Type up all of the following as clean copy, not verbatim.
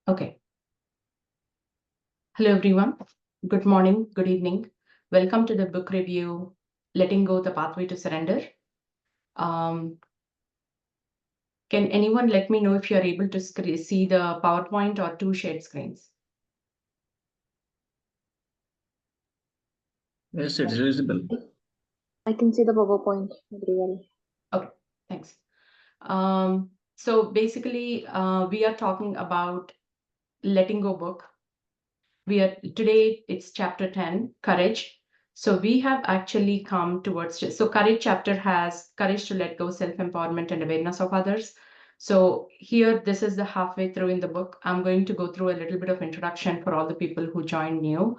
Okay. Hello, everyone. Good morning, good evening. Welcome to the book review, Letting Go, the Pathway to Surrender. Can anyone let me know if you're able to see the PowerPoint or two shared screens? Yes, it's visible. I can see the PowerPoint very well. Okay, thanks. So basically, we are talking about Letting Go book. Today, it's chapter 10, Courage. So we have actually come towards, so Courage chapter has courage to let go, self-empowerment and awareness of others. So here, this is the halfway through in the book. I'm going to go through a little bit of introduction for all the people who joined new.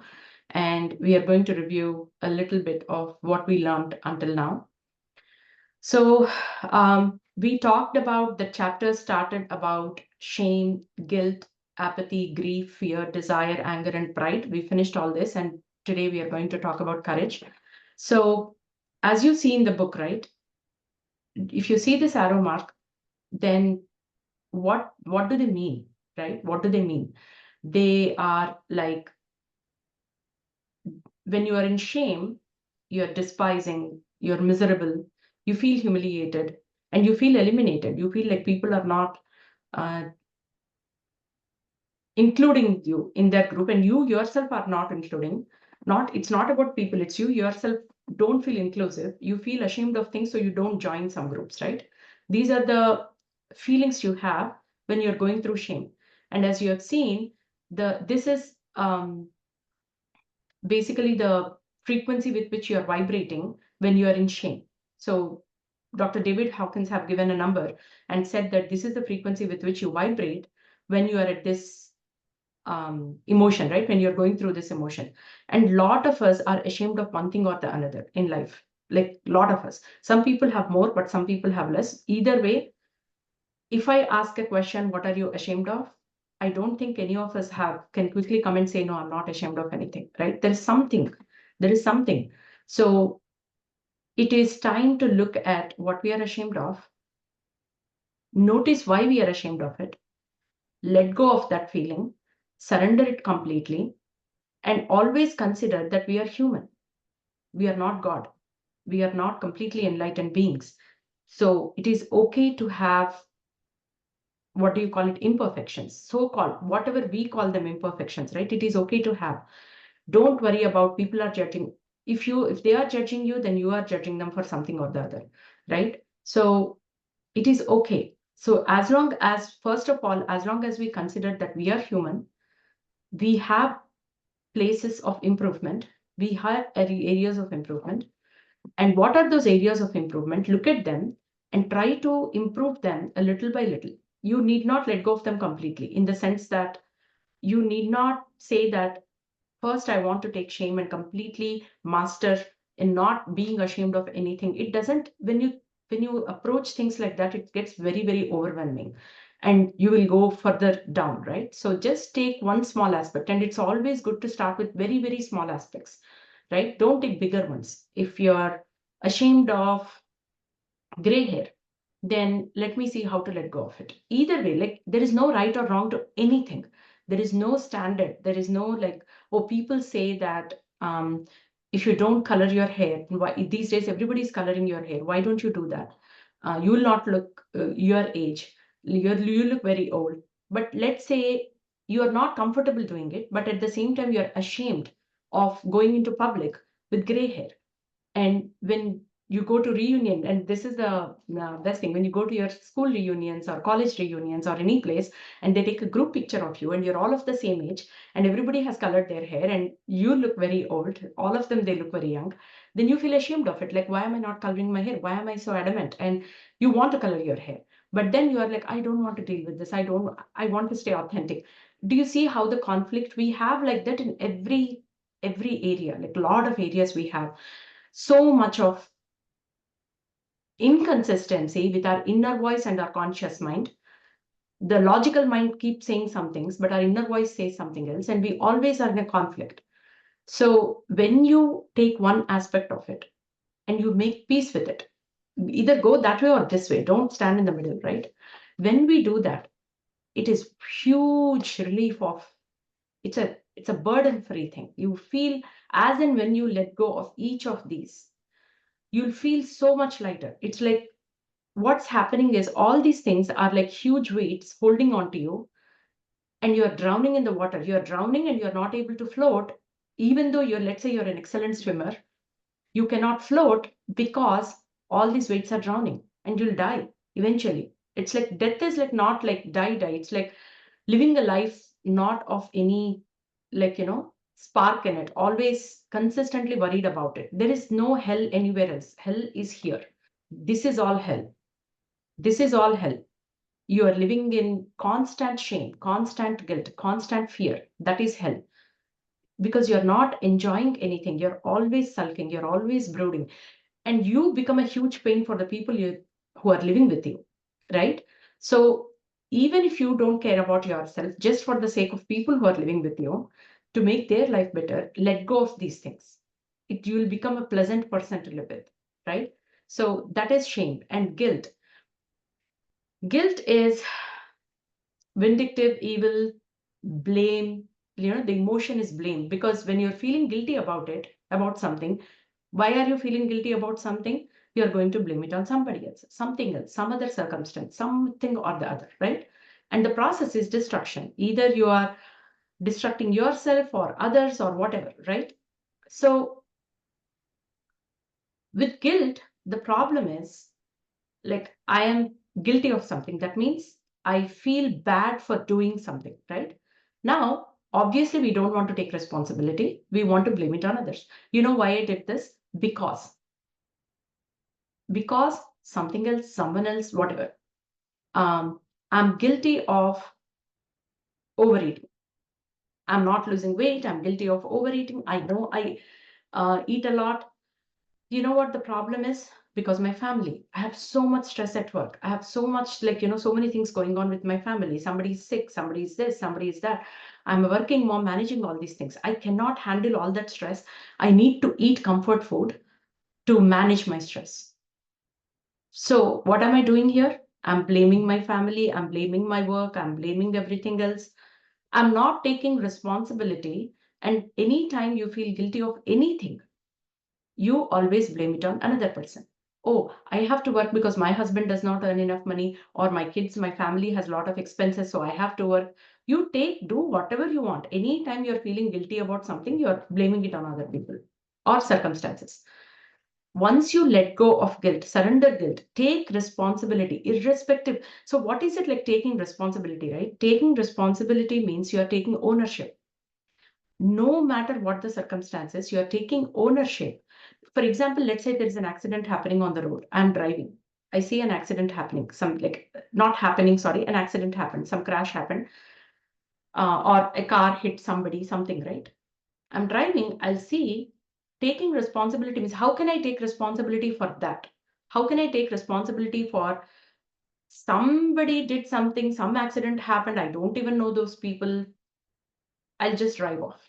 And we are going to review a little bit of what we learned until now. So we talked about, the chapter started about shame, guilt, apathy, grief, fear, desire, anger, and pride. We finished all this, and today we are going to talk about courage. So as you see in the book, right, if you see this arrow mark, then what do they mean, right? What do they mean? They are like, when you are in shame, you're despising, you're miserable, you feel humiliated, and you feel eliminated. You feel like people are not including you in that group, and you yourself are not including. It's not about people, it's you yourself don't feel inclusive. You feel ashamed of things, so you don't join some groups, right? These are the feelings you have when you're going through shame. And as you have seen, this is basically the frequency with which you're vibrating when you are in shame. So Dr. David Hawkins have given a number and said that this is the frequency with which you vibrate when you are at this emotion, right? When you're going through this emotion. And a lot of us are ashamed of one thing or the another in life. Like a lot of us. Some people have more, but some people have less. Either way, if I ask a question, what are you ashamed of? I don't think any of us can quickly come and say, no, I'm not ashamed of anything, right? There is something. So it is time to look at what we are ashamed of, notice why we are ashamed of it, let go of that feeling, surrender it completely, and always consider that we are human. We are not God. We are not completely enlightened beings. So it is okay to have, what do you call it, imperfections, so-called, whatever we call them, imperfections, right? It is okay to have. Don't worry about people are judging. If they are judging you, then you are judging them for something or the other, right? So it is okay. So as long as, first of all, as long as we consider that we are human, we have places of improvement, we have areas of improvement. And what are those areas of improvement? Look at them and try to improve them a little by little. You need not let go of them completely, in the sense that you need not say that, first I want to take shame and completely master in not being ashamed of anything. It doesn't, when you approach things like that, it gets very, very overwhelming and you will go further down, right? So just take one small aspect, and it's always good to start with very, very small aspects, right? Don't take bigger ones. If you're ashamed of gray hair, then let me see how to let go of it. Either way, like, there is no right or wrong to anything. There is no standard. There is no like, oh, people say that if you don't color your hair, these days everybody's coloring your hair. Why don't you do that? You will not look your age. You look very old. But let's say you are not comfortable doing it, but at the same time, you're ashamed of going into public with gray hair. And when you go to reunion, and this is the best thing, when you go to your school reunions or college reunions or any place, and they take a group picture of you and you're all of the same age and everybody has colored their hair and you look very old, all of them, they look very young, then you feel ashamed of it. Like, why am I not coloring my hair? Why am I so adamant? And you want to color your hair, but then you are like, I don't want to deal with this. I want to stay authentic. Do you see how the conflict we have like that in every area? Like a lot of areas we have so much of inconsistency with our inner voice and our conscious mind. The logical mind keeps saying some things, but our inner voice says something else, and we always are in a conflict. So when you take one aspect of it and you make peace with it, either go that way or this way, don't stand in the middle, right? When we do that, it is huge relief of, it's a burden-free thing. You feel, as and when you let go of each of these, you'll feel so much lighter. It's like what's happening is all these things are like huge weights holding on to you, and you're drowning in the water. You're drowning and you're not able to float, even though let's say you're an excellent swimmer, you cannot float because all these weights are drowning and you'll die eventually. It's like death is like not like die. It's like living a life not of any, like, spark in it, always consistently worried about it. There is no hell anywhere else. Hell is here. This is all hell. This is all hell. You are living in constant shame, constant guilt, constant fear. That is hell. Because you're not enjoying anything. You're always sulking. You're always brooding. And you become a huge pain for the people who are living with you, right? So even if you don't care about yourself, just for the sake of people who are living with you, to make their life better, let go of these things. You will become a pleasant person to live with, right? So that is shame. And guilt. Guilt is vindictive, evil, blame. The emotion is blame, because when you're feeling guilty about it, about something, why are you feeling guilty about something? You're going to blame it on somebody else, something else, some other circumstance, something or the other, right? And the process is destruction. Either you are destructing yourself or others or whatever, right? So with guilt, the problem is, like, I am guilty of something. That means I feel bad for doing something, right? Now, obviously, we don't want to take responsibility. We want to blame it on others. You know why I did this? Because something else, someone else, whatever. I'm guilty of overeating. I'm not losing weight. I'm guilty of overeating. I know I eat a lot. You know what the problem is? Because my family, I have so much stress at work. I have so much, like, so many things going on with my family. Somebody's sick, somebody's this, somebody's that. I'm a working mom managing all these things. I cannot handle all that stress. I need to eat comfort food to manage my stress. So what am I doing here? I'm blaming my family. I'm blaming my work. I'm blaming everything else. I'm not taking responsibility. And anytime you feel guilty of anything, you always blame it on another person. Oh, I have to work because my husband does not earn enough money, or my kids, my family has a lot of expenses, so I have to work. Do whatever you want. Anytime you're feeling guilty about something, you're blaming it on other people or circumstances. Once you let go of guilt, surrender guilt, take responsibility, irrespective. So, what is it like taking responsibility, right? Taking responsibility means you are taking ownership. No matter what the circumstances, you are taking ownership. For example, let's say there's an accident happening on the road. I'm driving. I see an accident happening, some like not happening, sorry, an accident happened, some crash happened, or a car hit somebody, something, right? I'm driving, I'll see taking responsibility means how can I take responsibility for that? How can I take responsibility for somebody did something, some accident happened, I don't even know those people, I'll just drive off.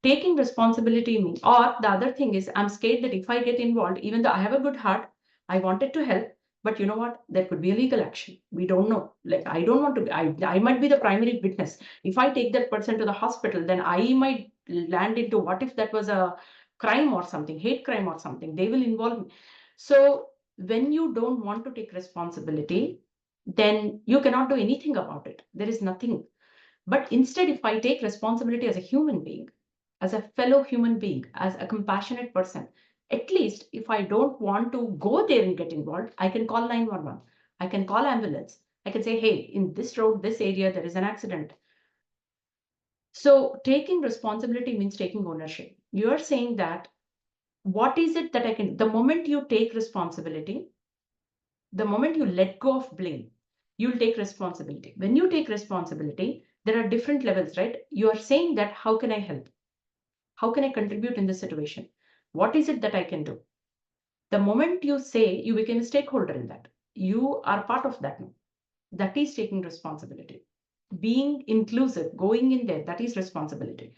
Taking responsibility means, or the other thing is, I'm scared that if I get involved, even though I have a good heart, I wanted to help, but you know what? There could be a legal action. We don't know. Like, I don't want to, I might be the primary witness. If I take that person to the hospital, then I might land into what if that was a crime or something, hate crime or something. They will involve me. So when you don't want to take responsibility, then you cannot do anything about it. There is nothing. But instead, if I take responsibility as a human being, as a fellow human being, as a compassionate person, at least if I don't want to go there and get involved, I can call 911. I can call ambulance. I can say, hey, in this road, this area, there is an accident. So taking responsibility means taking ownership. You're saying that what is it that I can, the moment you take responsibility, the moment you let go of blame, you'll take responsibility. When you take responsibility, there are different levels, right? You are saying that, how can I help? How can I contribute in this situation? What is it that I can do? The moment you say, you become a stakeholder in that. You are part of that now. That is taking responsibility. Being inclusive, going in there, that is responsibility.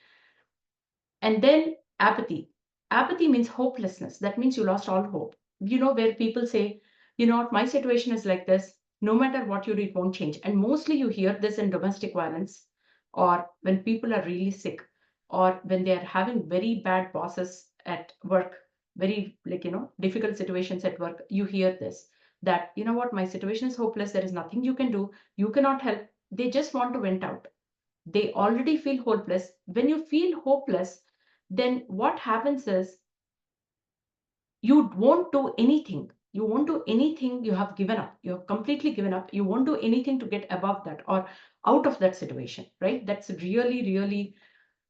And then apathy. Apathy means hopelessness. That means you lost all hope. Where people say, you know what, my situation is like this. No matter what you do, it won't change. And mostly you hear this in domestic violence, or when people are really sick, or when they are having very bad bosses at work, very, like, difficult situations at work. You hear this, that, you know what, my situation is hopeless. There is nothing you can do. You cannot help. They just want to vent out. They already feel hopeless. When you feel hopeless, then what happens is you won't do anything. You won't do anything. You have given up. You have completely given up. You won't do anything to get above that or out of that situation, right? That's a really, really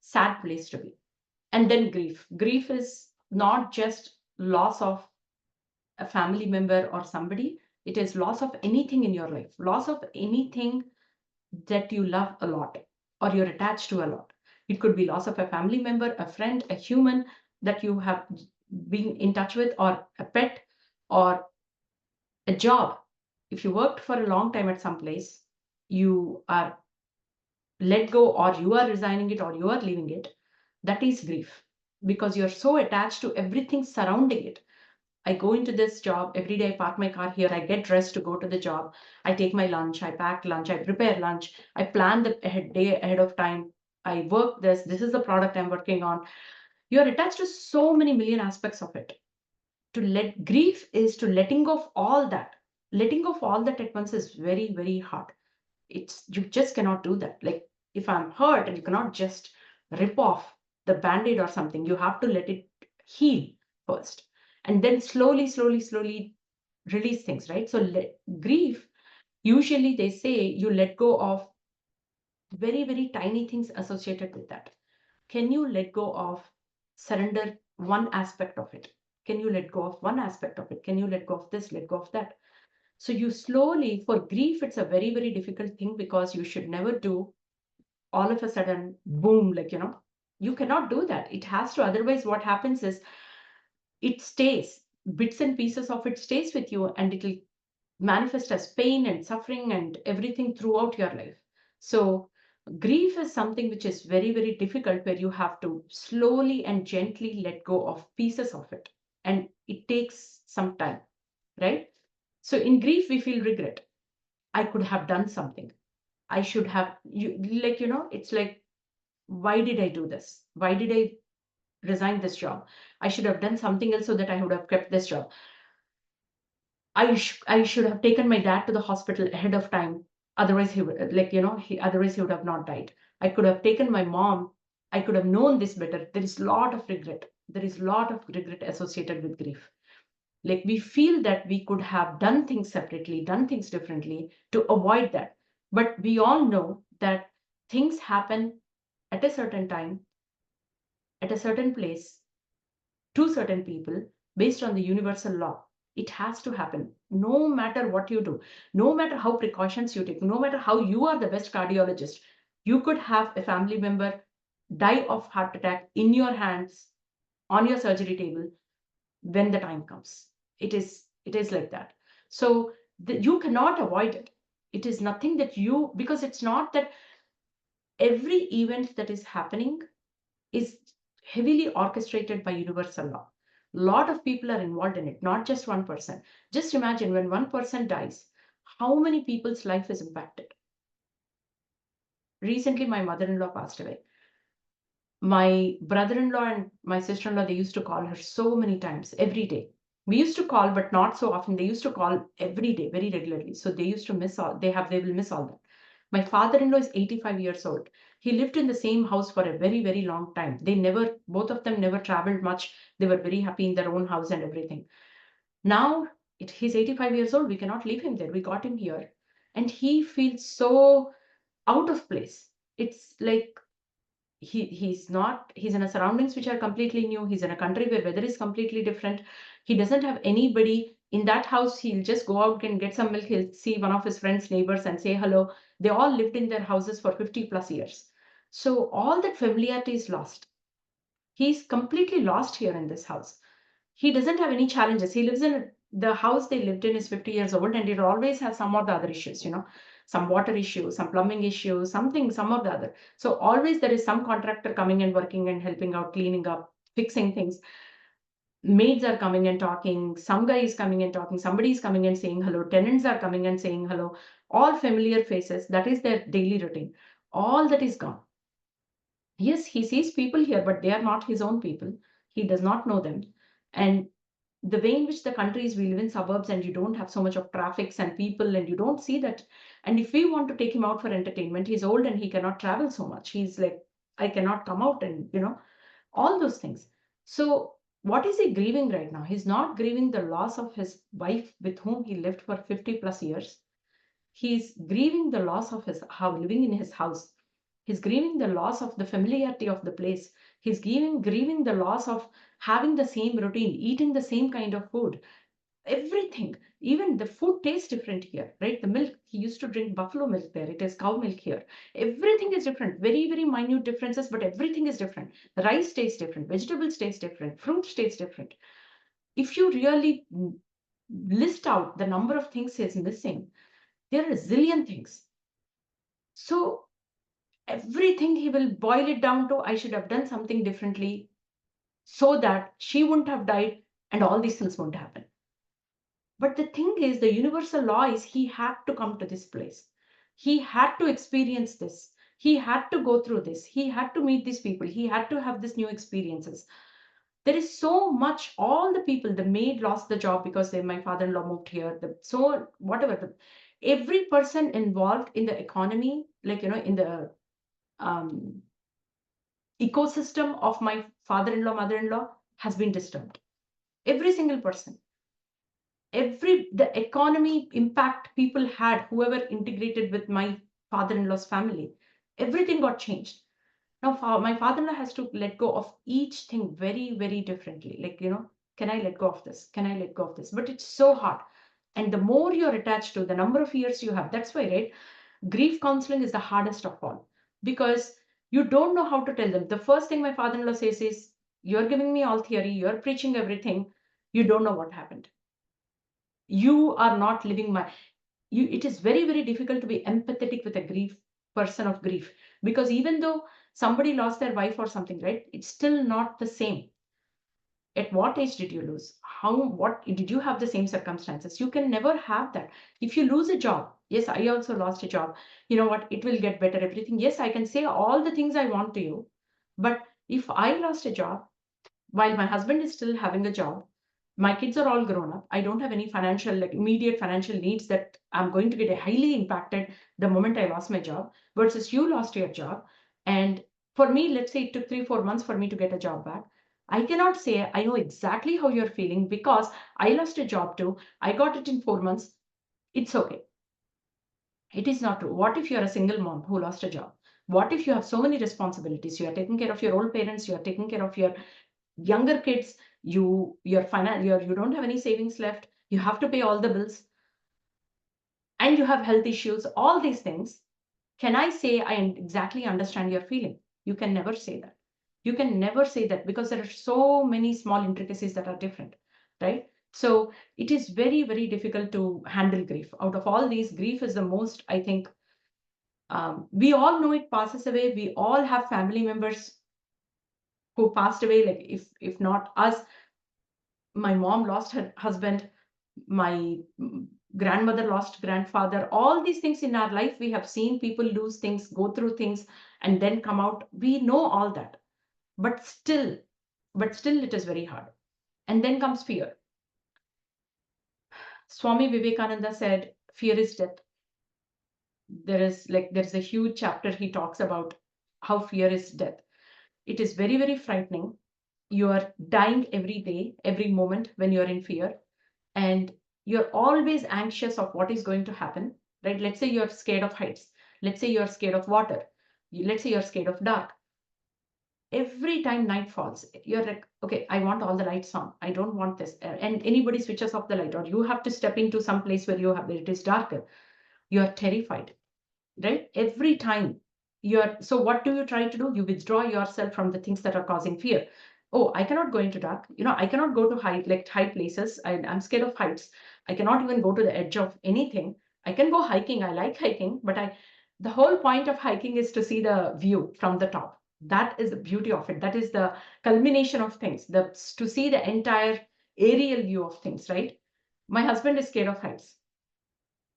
sad place to be. And then grief. Grief is not just loss of a family member or somebody, it is loss of anything in your life, loss of anything that you love a lot or you're attached to a lot. It could be loss of a family member, a friend, a human that you have been in touch with, or a pet, or a job. If you worked for a long time at some place, you are let go, or you are resigning it, or you are leaving it. That is grief, because you're so attached to everything surrounding it. I go into this job every day. I park my car here. I get dressed to go to the job. I take my lunch. I pack lunch. I prepare lunch. I plan the day ahead of time. I work this. This is the product I'm working on. You're attached to so many million aspects of it. To let grief is to letting go of all that. Letting go of all that at once is very, very hard. It's, you just cannot do that. Like, if I'm hurt, and you cannot just rip off the band-aid or something. You have to let it heal first, and then slowly, slowly, slowly release things, right? So grief, usually they say you let go of very, very tiny things associated with that. Can you let go of, surrender one aspect of it? Can you let go of one aspect of it? Can you let go of this, let go of that? So you slowly, for grief, it's a very, very difficult thing, because you should never do all of a sudden, boom, like, you cannot do that. It has to, otherwise what happens is it stays, bits and pieces of it stays with you, and it'll manifest as pain and suffering and everything throughout your life. So grief is something which is very, very difficult, where you have to slowly and gently let go of pieces of it, and it takes some time, right? So in grief we feel regret. I could have done something. I should have, like, it's like, why did I do this? Why did I resign this job? I should have done something else so that I would have kept this job. I should have taken my dad to the hospital ahead of time. Otherwise he would, like, otherwise he would have not died. I could have taken my mom. I could have known this better. There is a lot of regret. There is a lot of regret associated with grief. Like, we feel that we could have done things separately, done things differently to avoid that. But we all know that things happen at a certain time, at a certain place, to certain people, based on the universal law. It has to happen no matter what you do, no matter how precautions you take, no matter how you are the best cardiologist. You could have a family member die of heart attack in your hands, on your surgery table, when the time comes. It is like that. So you cannot avoid it. It is nothing that you, because it's not that every event that is happening is heavily orchestrated by universal law. A lot of people are involved in it, not just one person. Just imagine, when one person dies, how many people's life is impacted. Recently my mother-in-law passed away. My brother-in-law and my sister-in-law, they used to call her so many times every day. We used to call, but not so often. They used to call every day, very regularly. So they used to miss all, they will miss all that. My father-in-law is 85 years old. He lived in the same house for a very, very long time. They never, both of them never traveled much. They were very happy in their own house and everything. Now he's 85 years old. We cannot leave him there. We got him here. And he feels so out of place. It's like, he's in a surroundings which are completely new. He's in a country where weather is completely different. He doesn't have anybody in that house. He'll just go out and get some milk. He'll see one of his friends, neighbors, and say hello. They all lived in their houses for 50 plus years. So all that familiarity is lost. He's completely lost here in this house. He doesn't have any challenges. He lives in the house they lived in is 50 years old, and it always has some of the other issues, some water issues, some plumbing issues, something, some of the other. So always there is some contractor coming and working and helping out, cleaning up, fixing things. Maids are coming and talking, some guy is coming and talking, somebody is coming and saying hello, tenants are coming and saying hello, all familiar faces. That is their daily routine. All that is gone. Yes, he sees people here, but they are not his own people. He does not know them. And the way in which the country is, we live in suburbs and you don't have so much of traffics and people and you don't see that. And if we want to take him out for entertainment, he's old and he cannot travel so much. He's like, I cannot come out and, all those things. So what is he grieving right now? He's not grieving the loss of his wife with whom he lived for 50 plus years. He's grieving the loss of his how living in his house. He's grieving the loss of the familiarity of the place. He's grieving the loss of having the same routine, eating the same kind of food. Everything, even the food tastes different here, right? The milk, he used to drink buffalo milk there. It is cow milk here. Everything is different, very, very minute differences, but everything is different. The rice tastes different, vegetables taste different, fruit tastes different. If you really list out the number of things he's missing, there are a zillion things. So everything he will boil it down to, I should have done something differently so that she wouldn't have died and all these things won't happen. But the thing is, the universal law is he had to come to this place. He had to experience this. He had to go through this. He had to meet these people. He had to have these new experiences. There is so much, all the people, the maid lost the job because my father-in-law moved here. So whatever, every person involved in the economy, like, in the um, ecosystem of my father-in-law, mother-in-law has been disturbed. Every single person. The economy impact people had, whoever integrated with my father-in-law's family, everything got changed. Now my father-in-law has to let go of each thing very, very differently. Like, can I let go of this? Can I let go of this? But it's so hard. And the more you're attached to, the number of years you have, that's why, right? Grief counseling is the hardest of all, because you don't know how to tell them. The first thing my father-in-law says is, you're giving me all theory, you're preaching everything, you don't know what happened. You are not living it is very, very difficult to be empathetic with a person of grief, because even though somebody lost their wife or something, right, it's still not the same. At what age did you lose? What did you have the same circumstances? You can never have that. If you lose a job, yes, I also lost a job. You know what? It will get better, everything. Yes, I can say all the things I want to you. But if I lost a job while my husband is still having a job, my kids are all grown up, I don't have any financial, like immediate financial needs that I'm going to get highly impacted the moment I lost my job, versus you lost your job. And for me, let's say it took 3-4 months for me to get a job back. I cannot say I know exactly how you're feeling because I lost a job too. I got it in 4 months. It's okay. It is not true. What if you're a single mom who lost a job? What if you have so many responsibilities? You are taking care of your old parents, you are taking care of your younger kids, you don't have any savings left, you have to pay all the bills, and you have health issues, all these things. Can I say I exactly understand your feeling? You can never say that. You can never say that, because there are so many small intricacies that are different, right? So it is very, very difficult to handle grief. Out of all these, grief is the most, I think, we all know it passes away. We all have family members who passed away. Like, if not us, my mom lost her husband, my grandmother lost grandfather. All these things in our life, we have seen people lose things, go through things, and then come out. We know all that, but still it is very hard. And then comes fear. Swami Vivekananda said fear is death. There's a huge chapter he talks about how fear is death. It is very, very frightening. You are dying every day, every moment when you're in fear, and you're always anxious of what is going to happen, right? Let's say you're scared of heights. Let's say you're scared of water. Let's say you're scared of dark. Every time night falls, you're like, okay, I want all the lights on. I don't want this. And anybody switches off the light, or you have to step into some place where it is darker. You're terrified, right? Every time so what do you try to do? You withdraw yourself from the things that are causing fear. Oh, I cannot go into dark. I cannot go to high places. I'm scared of heights. I cannot even go to the edge of anything. I can go hiking. I like hiking, but the whole point of hiking is to see the view from the top. That is the beauty of it. That is the culmination of things, to see the entire aerial view of things, right? My husband is scared of heights.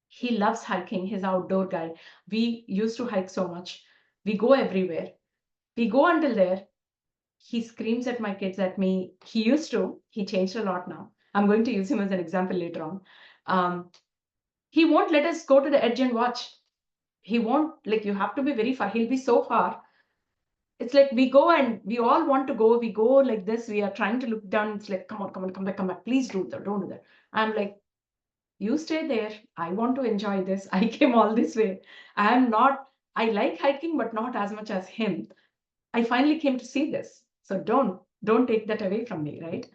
He loves hiking. He's an outdoor guy. We used to hike so much. We go everywhere. We go until there. He screams at my kids, at me. He used to. He changed a lot now. I'm going to use him as an example later on. Um, he won't let us go to the edge and watch. He won't, like, you have to be very far. He'll be so far. It's like we go and we all want to go. We go like this. We are trying to look down. It's like, come on, come on, come back, come back. Please do that. Don't do that. I'm like, you stay there. I want to enjoy this. I came all this way. I like hiking, but not as much as him. I finally came to see this. So don't take that away from me, right?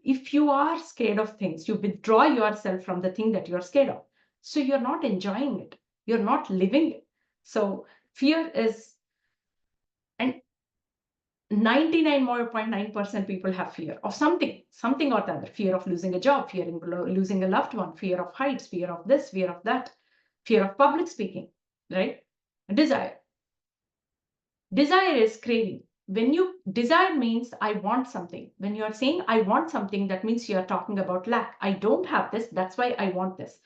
If you are scared of things, you withdraw yourself from the thing that you're scared of. So you're not enjoying it. You're not living it. So fear is, and 99.9% people have fear of something or the other. Fear of losing a job, fear of losing a loved one, fear of heights, fear of this, fear of that, fear of public speaking, right? Desire. Desire is craving. When you desire means I want something. When you are saying I want something, that means you are talking about lack. I don't have this, that's why I want this.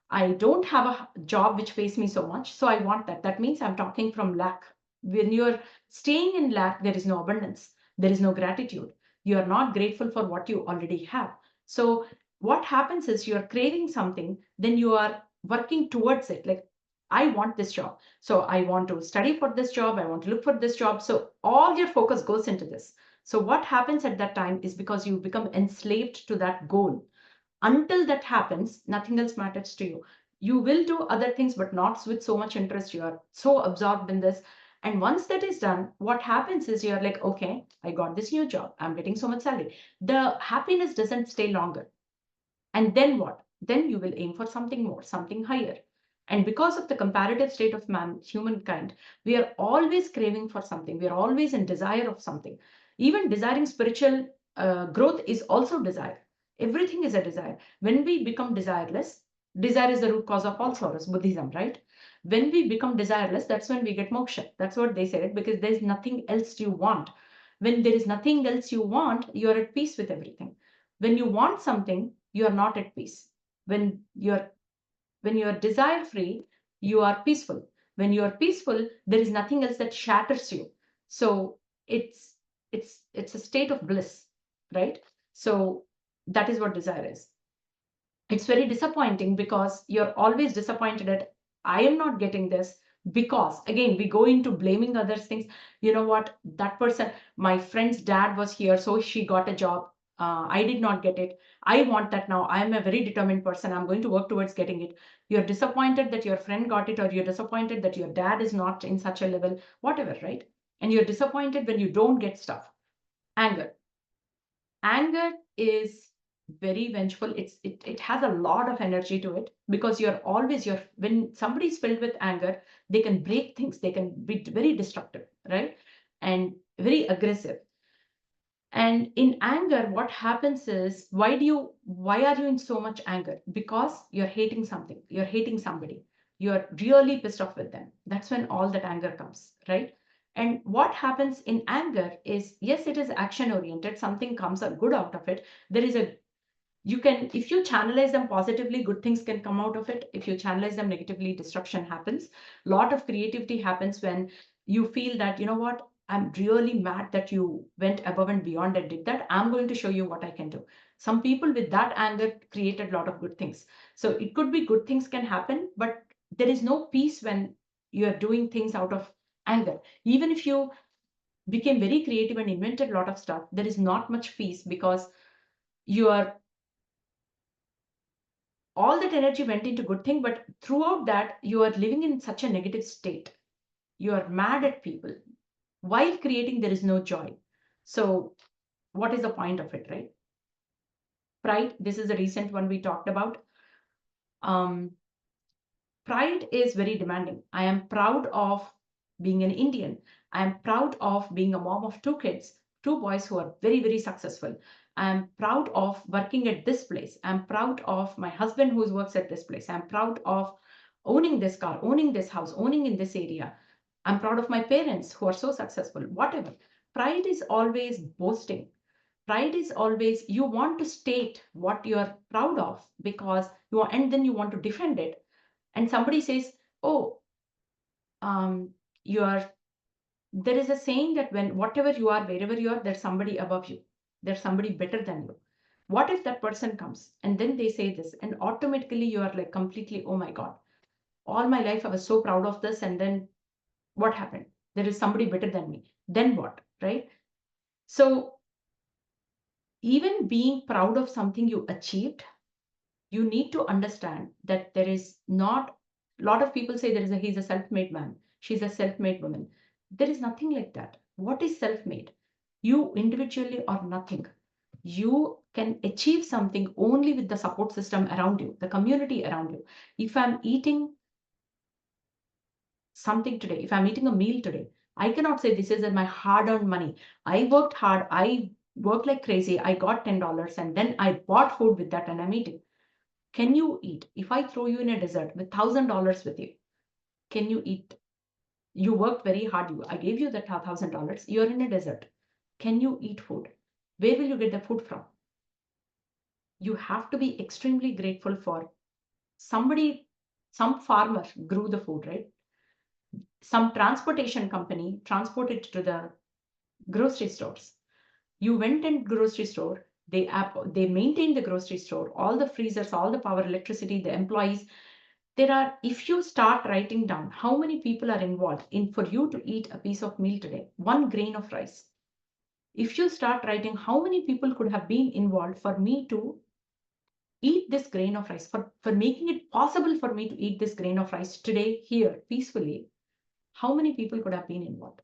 I don't have a job which pays me so much, so I want that. That means I'm talking from lack. When you're staying in lack, there is no abundance, there is no gratitude. You are not grateful for what you already have. So, what happens is you're craving something, then you are working towards it. Like, I want this job. So, I want to study for this job, I want to look for this job. So, all your focus goes into this. So, what happens at that time is because you become enslaved to that goal. Until that happens, nothing else matters to you. You will do other things, but not with so much interest. You are so absorbed in this. And once that is done, what happens is you're like, okay, I got this new job. I'm getting so much salary. The happiness doesn't stay longer. And then what? Then you will aim for something more, something higher. And because of the comparative state of humankind, we are always craving for something. We are always in desire of something. Even desiring spiritual growth is also desire. Everything is a desire. When we become desireless, desire is the root cause of all sorrows, Buddhism, right? When we become desireless, that's when we get moksha. That's what they said, because there's nothing else you want. When there is nothing else you want, you're at peace with everything. When you want something, you are not at peace. When you're when you're desire free, you are peaceful. When you are peaceful, there is nothing else that shatters you. So it's a state of bliss, right? So that is what desire is. It's very disappointing because you're always disappointed at, I am not getting this, because again we go into blaming others things. You know what, that person, my friend's dad was here, so she got a job. I did not get it. I want that now. I am a very determined person. I'm going to work towards getting it. You're disappointed that your friend got it, or you're disappointed that your dad is not in such a level, whatever, right? And you're disappointed when you don't get stuff. Anger. Anger is very vengeful. It has a lot of energy to it, because you're when somebody is filled with anger, they can break things, they can be very destructive, right? And very aggressive. And in anger, what happens is, why are you in so much anger? Because you're hating something, you're hating somebody, you're really pissed off with them. That's when all that anger comes, right? And what happens in anger is, yes, it is action oriented, something comes out good out of it. There is a you can If you channelize them positively, good things can come out of it. If you channelize them negatively, destruction happens. Lot of creativity happens when you feel that, you know what, I'm really mad that you went above and beyond and did that. I'm going to show you what I can do. Some people with that anger created a lot of good things. So it could be good things can happen, but there is no peace when you're doing things out of anger. Even if you became very creative and invented a lot of stuff, there is not much peace, because you are all that energy went into good thing, but throughout that you are living in such a negative state. You are mad at people. While creating, there is no joy. So what is the point of it, right? Pride, this is a recent one we talked about. um, Pride is very demanding. I am proud of being an Indian. I am proud of being a mom of two kids, two boys who are very, very successful. I am proud of working at this place. I'm proud of my husband who works at this place. I'm proud of owning this car, owning this house, owning in this area. I'm proud of my parents who are so successful, whatever. Pride is always boasting. Pride is always you want to state what you're proud of because you are, and then you want to defend it. And somebody says, oh, you are, there is a saying that when whatever you are, wherever you are, there's somebody above you. There's somebody better than you. What if that person comes and then they say this and automatically you are like completely, oh my God, all my life I was so proud of this. And then what happened? There is somebody better than me. Then what, right? So even being proud of something you achieved, you need to understand that there is not, a lot of people say there is a, he's a self-made man, she's a self-made woman. There is nothing like that. What is self-made? You individually are nothing. You can achieve something only with the support system around you, the community around you. If I'm eating something today, if I'm eating a meal today, I cannot say this is my hard-earned money. I worked hard, I worked like crazy, I got $10 and then I bought food with that and I'm eating. Can you eat? If I throw you in a desert with $1,000 with you, can you eat? You worked very hard. I gave you that $1,000. You're in a desert. Can you eat food? Where will you get the food from? You have to be extremely grateful for somebody, some farmer grew the food, right? Some transportation company transported to the grocery stores. You went in grocery store, they maintain the grocery store, all the freezers, all the power, electricity, the employees. There are, if you start writing down how many people are involved in for you to eat a piece of meal today, 1 grain of rice. If you start writing how many people could have been involved for me to eat this grain of rice, for making it possible for me to eat this grain of rice today here peacefully, how many people could have been involved?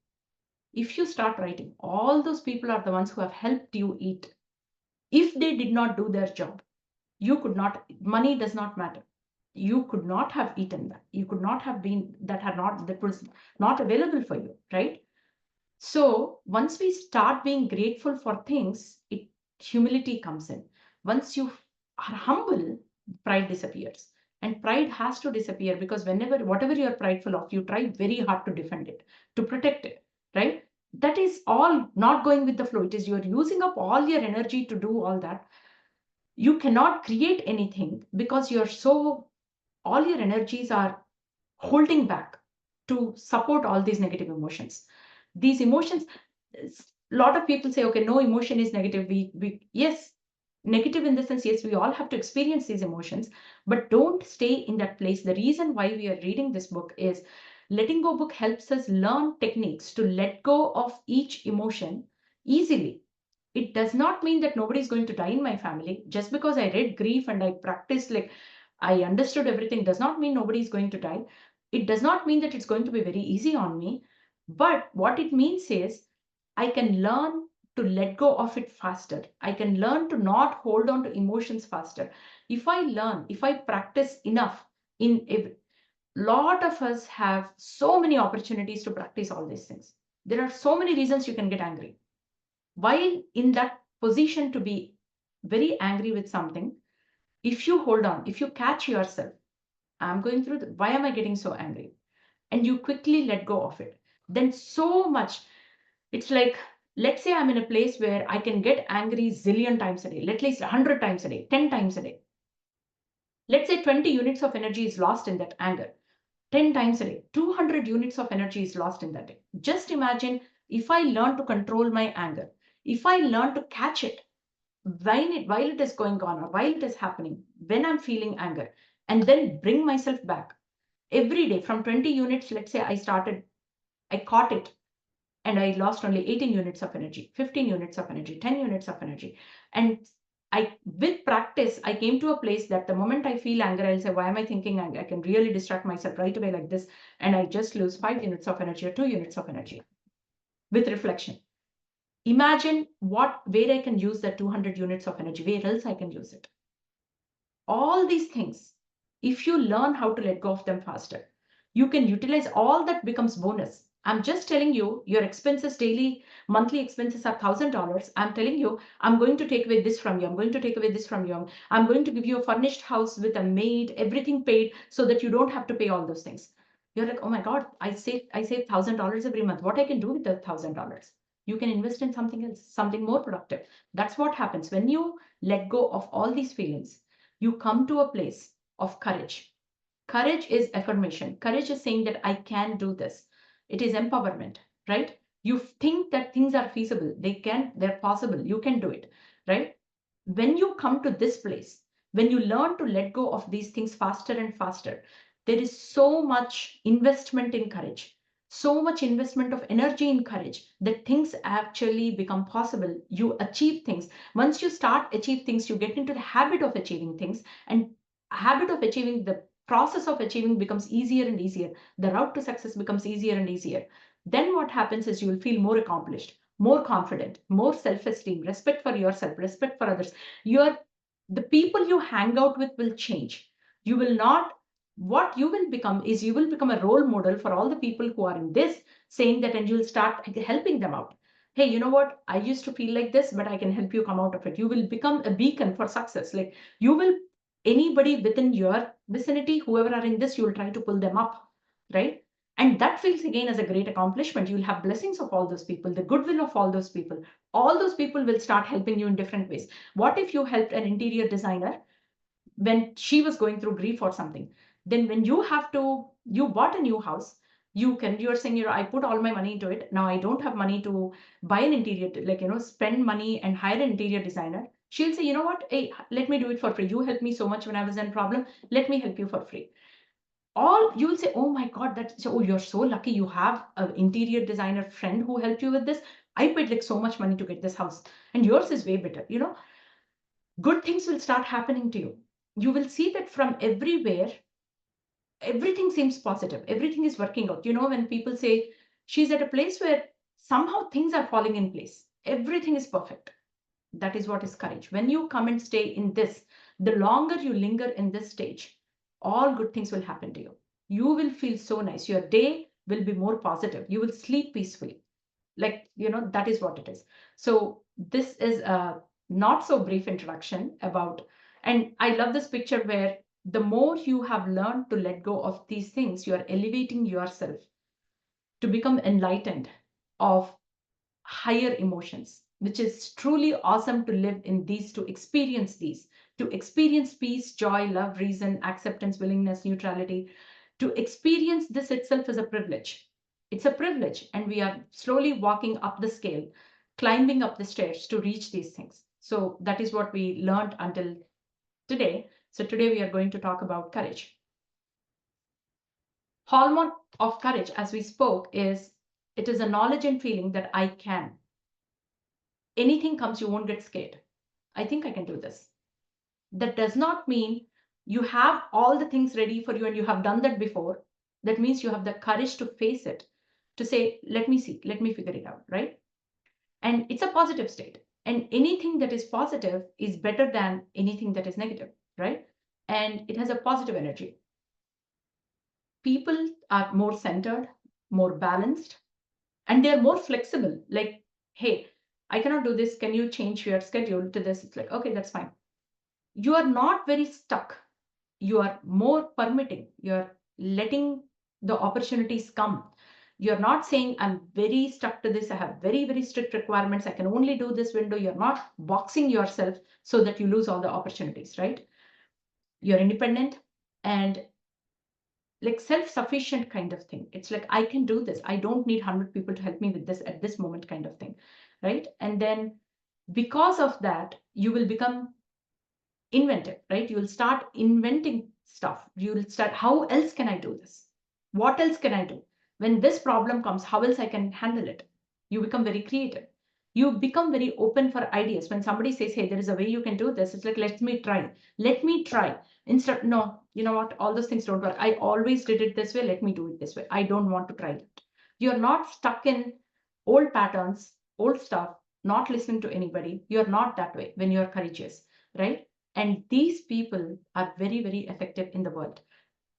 If you start writing, all those people are the ones who have helped you eat. If they did not do their job, you could not, money does not matter. You could not have eaten that. You could not have been, that was not available for you, right? So once we start being grateful for things, humility comes in. Once you are humble, pride disappears. And pride has to disappear because whatever you're prideful of, you try very hard to defend it, to protect it, right? That is all not going with the flow. It is you're using up all your energy to do all that. You cannot create anything because all your energies are holding back to support all these negative emotions. These emotions, a lot of people say, okay, no emotion is negative. Yes, negative in the sense, yes, we all have to experience these emotions, but don't stay in that place. The reason why we are reading this book is letting go book helps us learn techniques to let go of each emotion easily. It does not mean that nobody is going to die in my family. Just because I read grief and I practiced, like I understood everything, does not mean nobody is going to die. It does not mean that it's going to be very easy on me. But what it means is I can learn to let go of it faster. I can learn to not hold on to emotions faster. If I practice enough, in a lot of us have so many opportunities to practice all these things. There are so many reasons you can get angry. While in that position to be very angry with something, if you hold on, if you catch yourself, I'm going through, why am I getting so angry? And you quickly let go of it. Then so much, it's like, let's say I'm in a place where I can get angry zillion times a day, at least 100 times a day, 10 times a day. Let's say 20 units of energy is lost in that anger. 10 times a day, 200 units of energy is lost in that day. Just imagine if I learn to control my anger, if I learn to catch it, while it is going on or while it is happening, when I'm feeling anger, and then bring myself back every day from 20 units. Let's say I caught it and I lost only 18 units of energy, 15 units of energy, 10 units of energy. And with practice, I came to a place that the moment I feel anger, I'll say, why am I thinking anger? I can really distract myself right away like this. And I just lose 5 units of energy or 2 units of energy with reflection. Imagine where I can use that 200 units of energy, where else I can use it. All these things, if you learn how to let go of them faster, you can utilize all that becomes bonus. I'm just telling you, your expenses, daily, monthly expenses are $1,000. I'm telling you, I'm going to take away this from you. I'm going to take away this from you. I'm going to give you a furnished house with a maid, everything paid so that you don't have to pay all those things. You're like, oh my God, I save $1,000 every month. What I can do with the $1,000? You can invest in something else, something more productive. That's what happens when you let go of all these feelings. You come to a place of courage. Courage is affirmation. Courage is saying that I can do this. It is empowerment, right? You think that things are feasible. They're possible. You can do it, right? When you come to this place, when you learn to let go of these things faster and faster, there is so much investment in courage, so much investment of energy in courage that things actually become possible. You achieve things. Once you start achieve things, you get into the habit of achieving things, and habit of achieving the process of achieving becomes easier and easier. The route to success becomes easier and easier. Then what happens is you will feel more accomplished, more confident, more self-esteem, respect for yourself, respect for others. The people you hang out with will change. You will not, what you will become is you will become a role model for all the people who are in this, saying that, and you'll start helping them out. Hey, you know what? I used to feel like this, but I can help you come out of it. You will become a beacon for success. Like you will, anybody within your vicinity, whoever are in this, you will try to pull them up, right? And that feels again as a great accomplishment. You'll have blessings of all those people, the goodwill of all those people. All those people will start helping you in different ways. What if you helped an interior designer when she was going through grief or something? Then when you bought a new house, you're saying, I put all my money into it. Now I don't have money to buy an interior, spend money and hire an interior designer. She'll say, you know what? Hey, let me do it for free. You helped me so much when I was in problem. Let me help you for free. All you will say, oh my God, you're so lucky you have an interior designer friend who helped you with this. I paid like so much money to get this house, and yours is way better. Good things will start happening to you. You will see that from everywhere, everything seems positive. Everything is working out. When people say she's at a place where somehow things are falling in place, everything is perfect. That is what is courage. When you come and stay in this, the longer you linger in this stage, all good things will happen to you. You will feel so nice. Your day will be more positive. You will sleep peacefully. That is what it is. So this is a not so brief introduction about, and I love this picture where the more you have learned to let go of these things, you are elevating yourself to become enlightened of higher emotions, which is truly awesome to live in these, to experience peace, joy, love, reason, acceptance, willingness, neutrality. To experience this itself is a privilege. It's a privilege, and we are slowly walking up the scale, climbing up the stairs to reach these things. So that is what we learned until today. So today we are going to talk about courage. Hallmark of courage, as we spoke, is it is a knowledge and feeling that I can. Anything comes, you won't get scared. I think I can do this. That does not mean you have all the things ready for you and you have done that before. That means you have the courage to face it, to say, let me see, let me figure it out, right? And it's a positive state. And anything that is positive is better than anything that is negative, right? And it has a positive energy. People are more centered, more balanced, and they're more flexible. Like, hey, I cannot do this. Can you change your schedule to this? It's like, okay, that's fine. You are not very stuck. You are more permitting. You're letting the opportunities come. You're not saying, I'm very stuck to this. I have very, very strict requirements. I can only do this window. You're not boxing yourself so that you lose all the opportunities, right? You're independent and like self-sufficient kind of thing. It's like, I can do this. I don't need 100 people to help me with this at this moment kind of thing, right? And then because of that, you will become inventive, right? You will start inventing stuff. You will start, how else can I do this? What else can I do? When this problem comes, how else I can handle it? You become very creative. You become very open for ideas. When somebody says, hey, there is a way you can do this, it's like, let me try. Let me try. Instead, no, you know what? All those things don't work. I always did it this way. Let me do it this way. I don't want to try it. You're not stuck in old patterns, old stuff, not listening to anybody. You're not that way when you're courageous, right? And these people are very, very effective in the world.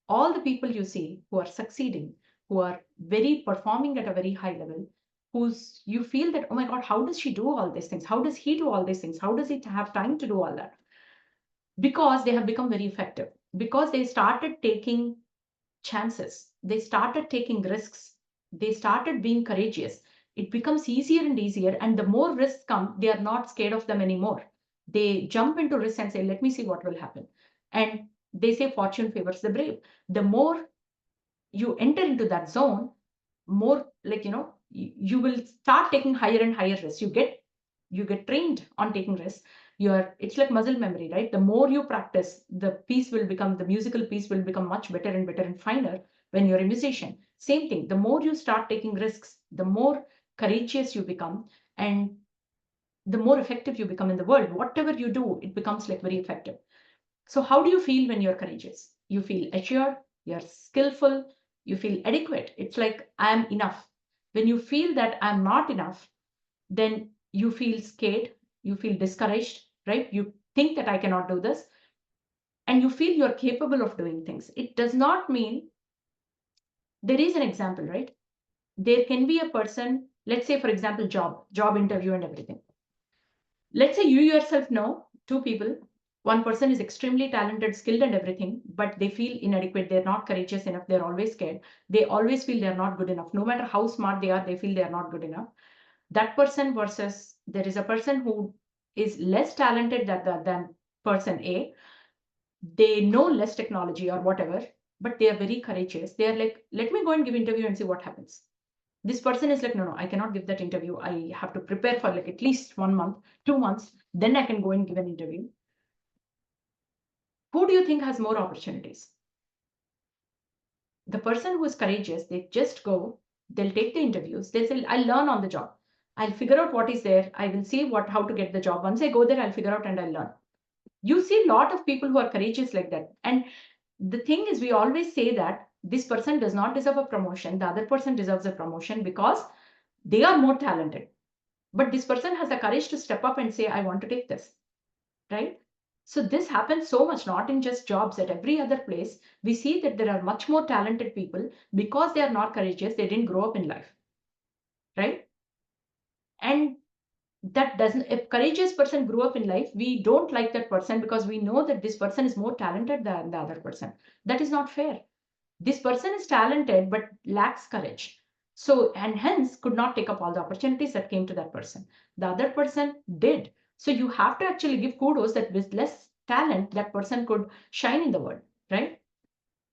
All the people you see who are succeeding, who are very performing at a very high level, who's you feel that, oh my God, how does she do all these things? How does he do all these things? How does he have time to do all that? Because they have become very effective, because they started taking chances. they started taking risks, they started being courageous, it becomes easier and easier. And the more risks come, they are not scared of them anymore. They jump into risks and say, let me see what will happen. And they say fortune favors the brave. The more you enter into that zone, more like, you will start taking higher and higher risks. You get trained on taking risks. It's like muscle memory, right? The more you practice, the musical piece will become much better and better and finer when you're a musician. Same thing, the more you start taking risks, the more courageous you become, and the more effective you become in the world. Whatever you do, it becomes like very effective. So how do you feel when you're courageous? You feel assured, you're skillful, you feel adequate. It's like, I'm enough. When you feel that I'm not enough, then you feel scared, you feel discouraged, right? You think that I cannot do this, and you feel you're capable of doing things. It does not mean, there is an example, right? There can be a person, let's say, for example, job interview and everything. Let's say you yourself know two people. One person is extremely talented, skilled, and everything, but they feel inadequate. They're not courageous enough. They're always scared. They always feel they're not good enough. No matter how smart they are, they feel they're not good enough. That person versus there is a person who is less talented than person A. They know less technology or whatever, but they are very courageous. They are like, let me go and give interview and see what happens. This person is like, no, I cannot give that interview. I have to prepare for like at least 1 month, 2 months, then I can go and give an interview. Who do you think has more opportunities? The person who is courageous, they just go, they'll take the interviews, they'll say, I'll learn on the job. I'll figure out what is there. I will see how to get the job. Once I go there, I'll figure out and I'll learn. You see a lot of people who are courageous like that. And the thing is, we always say that this person does not deserve a promotion. The other person deserves a promotion because they are more talented. But this person has the courage to step up and say, I want to take this, right? So this happens so much, not in just jobs, at every other place. We see that there are much more talented people because they are not courageous. They didn't grow up in life, right? And that doesn't, a courageous person grew up in life, we don't like that person because we know that this person is more talented than the other person. That is not fair. This person is talented but lacks courage. So, and hence could not take up all the opportunities that came to that person. The other person did. So you have to actually give kudos that with less talent, that person could shine in the world, right?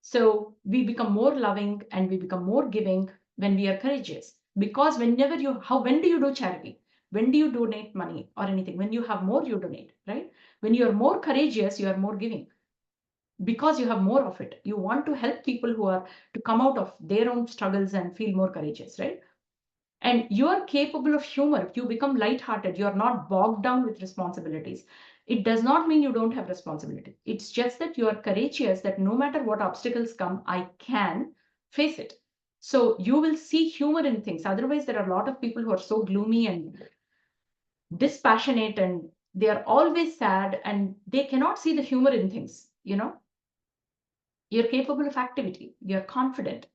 So we become more loving and we become more giving when we are courageous. Because when do you do charity? When do you donate money or anything? When you have more, you donate, right? When you are more courageous, you are more giving because you have more of it. You want to help people who are to come out of their own struggles and feel more courageous, right? And you are capable of humor. You become lighthearted. You are not bogged down with responsibilities. It does not mean you don't have responsibility. It's just that you are courageous, that no matter what obstacles come, I can face it. So you will see humor in things. Otherwise, there are a lot of people who are so gloomy and dispassionate and they are always sad and they cannot see the humor in things. You're capable of activity, you're confident,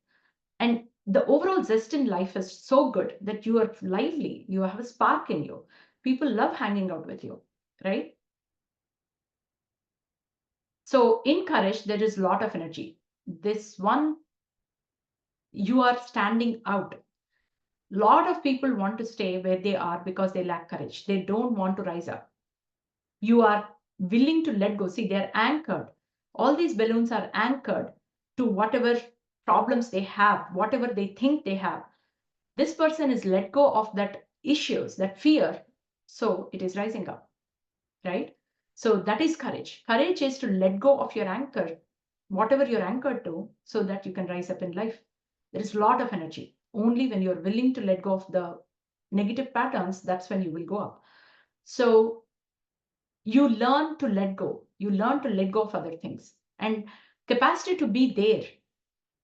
and the overall zest in life is so good that you are lively, you have a spark in you. People love hanging out with you, right? So in courage, there is a lot of energy. This one, you are standing out. A lot of people want to stay where they are because they lack courage. They don't want to rise up. You are willing to let go. See, they're anchored. All these balloons are anchored to whatever problems they have, whatever they think they have. This person is let go of that issues, that fear. So it is rising up, right? So that is courage. Courage is to let go of your anchor, whatever you're anchored to, so that you can rise up in life. There is a lot of energy. Only when you're willing to let go of the negative patterns, that's when you will go up. So you learn to let go. You learn to let go of other things. And capacity to be there.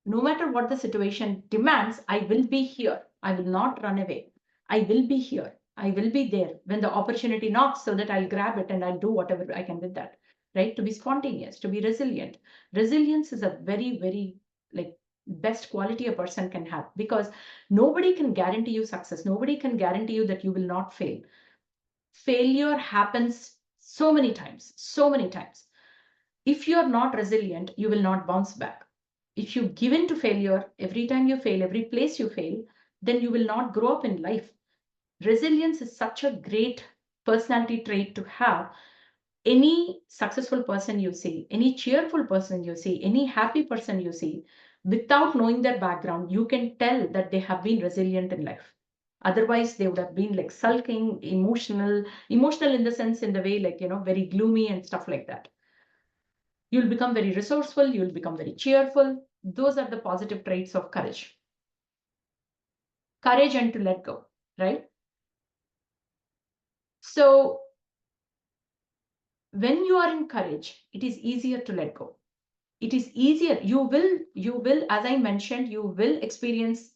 No matter what the situation demands, I will be here. I will not run away. I will be here. I will be there when the opportunity knocks so that I'll grab it and I'll do whatever I can with that, right? To be spontaneous, to be resilient. Resilience is a very, very like best quality a person can have because nobody can guarantee you success. Nobody can guarantee you that you will not fail. Failure happens so many times, so many times. If you're not resilient, you will not bounce back. If you give in to failure, every time you fail, every place you fail, then you will not grow up in life. Resilience is such a great personality trait to have. Any successful person you see, any cheerful person you see, any happy person you see, without knowing their background, you can tell that they have been resilient in life. Otherwise, they would have been like sulking, emotional in the sense, in the way like, very gloomy and stuff like that. You'll become very resourceful, you'll become very cheerful. Those are the positive traits of courage. Courage and to let go, right? So when you are in courage, it is easier to let go. It is easier. You will, as I mentioned, you will experience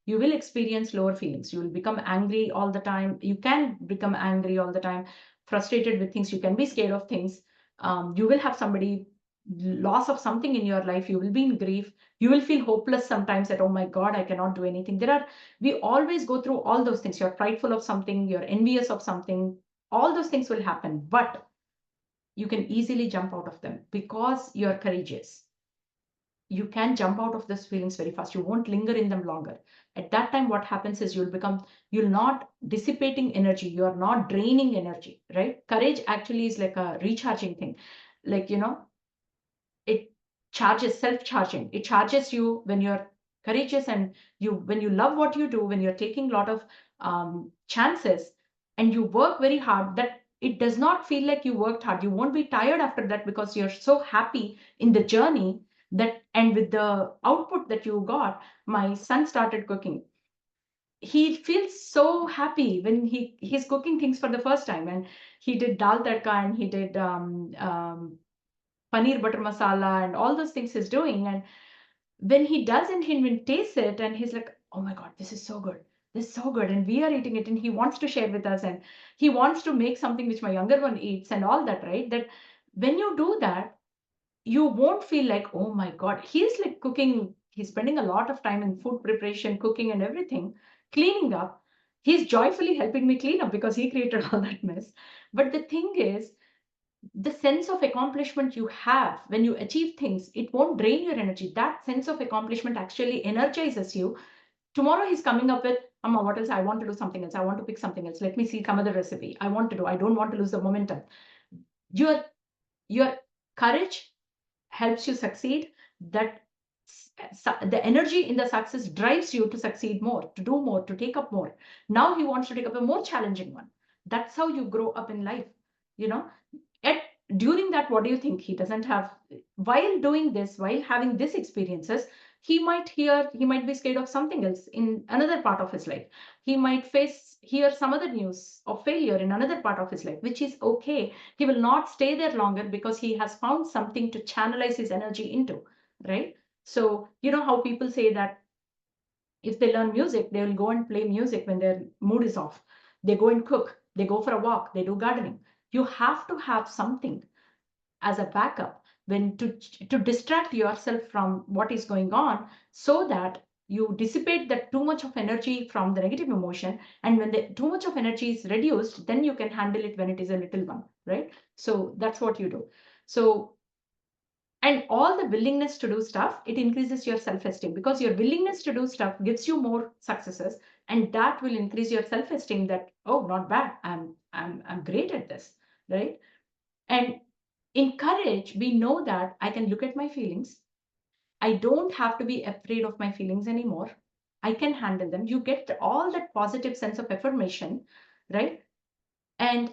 lower feelings. You will become angry all the time. You can become angry all the time, frustrated with things. You can be scared of things. You will have somebody loss of something in your life. You will be in grief. You will feel hopeless sometimes that, oh my God, I cannot do anything. We always go through all those things. You're frightful of something, you're envious of something. All those things will happen, but you can easily jump out of them because you're courageous. You can jump out of those feelings very fast. You won't linger in them longer. At that time, what happens is you'll not dissipating energy. You're not draining energy, right? Courage actually is like a recharging thing. Like, it charges, self-charging. It charges you when you're courageous, and when you love what you do, when you're taking a lot of chances and you work very hard, that it does not feel like you worked hard. You won't be tired after that because you're so happy in the journey, that and with the output that you got. My son started cooking. He feels so happy when he's cooking things for the first time, and he did dal tadka, and he did paneer butter masala and all those things he's doing. And when he does, and he tastes it, and he's like, oh my God, this is so good. This is so good. And we are eating it, and he wants to share with us, and he wants to make something which my younger one eats and all that, right? That when you do that, you won't feel like, oh my God, he's like cooking. He's spending a lot of time in food preparation, cooking and everything, cleaning up. He's joyfully helping me clean up because he created all that mess. But the thing is, the sense of accomplishment you have when you achieve things, it won't drain your energy. That sense of accomplishment actually energizes you. Tomorrow he's coming up with, Amma, what else? I want to do something else. I want to pick something else. Let me see some other recipe. I don't want to lose the momentum. Your courage helps you succeed. That the energy in the success drives you to succeed more, to do more, to take up more. Now he wants to take up a more challenging one. That's how you grow up in life. you know at During that, what do you think? He doesn't have, while doing this, while having these experiences, he might be scared of something else in another part of his life. He might hear some other news of failure in another part of his life, which is okay. He will not stay there longer because he has found something to channelize his energy into, right? So you know how people say that if they learn music, they will go and play music when their mood is off. They go and cook, they go for a walk, they do gardening. You have to have something as a backup when to distract yourself from what is going on, so that you dissipate that too much of energy from the negative emotion. And when the too much of energy is reduced, then you can handle it when it is a little one, right? So that's what you do. So, and all the willingness to do stuff, it increases your self-esteem, because your willingness to do stuff gives you more successes, and that will increase your self-esteem, that, oh, not bad, I'm great at this, right? And in courage, we know that I can look at my feelings. I don't have to be afraid of my feelings anymore. I can handle them. You get all that positive sense of affirmation, right? And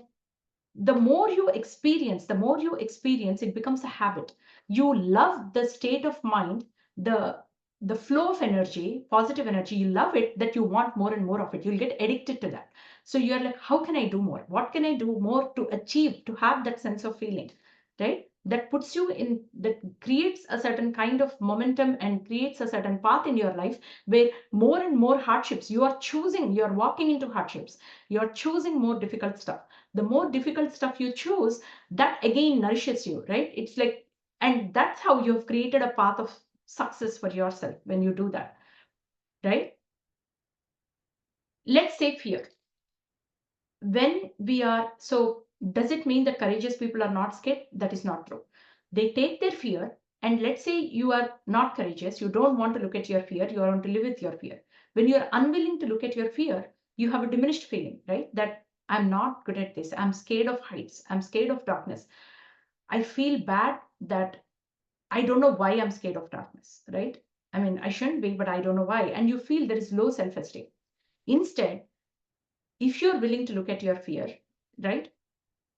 the more you experience, it becomes a habit. You love the state of mind, the the flow of energy, positive energy. You love it, that you want more and more of it. You'll get addicted to that. So you're like, how can I do more? What can I do more to achieve, to have that sense of feeling, right? That puts you in, that creates a certain kind of momentum and creates a certain path in your life, where more and more hardships you are choosing, you're walking into hardships, you're choosing more difficult stuff. The more difficult stuff you choose, that again nourishes you, right? It's like, and that's how you've created a path of success for yourself when you do that, right? Let's say fear. When we are, so does it mean that courageous people are not scared? That is not true. They take their fear, And let's say you are not courageous, you don't want to look at your fear, you want to live with your fear. When you're unwilling to look at your fear, you have a diminished feeling, right? That I'm not good at this. I'm scared of heights. I'm scared of darkness. I feel bad that I don't know why I'm scared of darkness, right? I mean, I shouldn't be, but I don't know why. And you feel there is low self-esteem. Instead, if you're willing to look at your fear, right?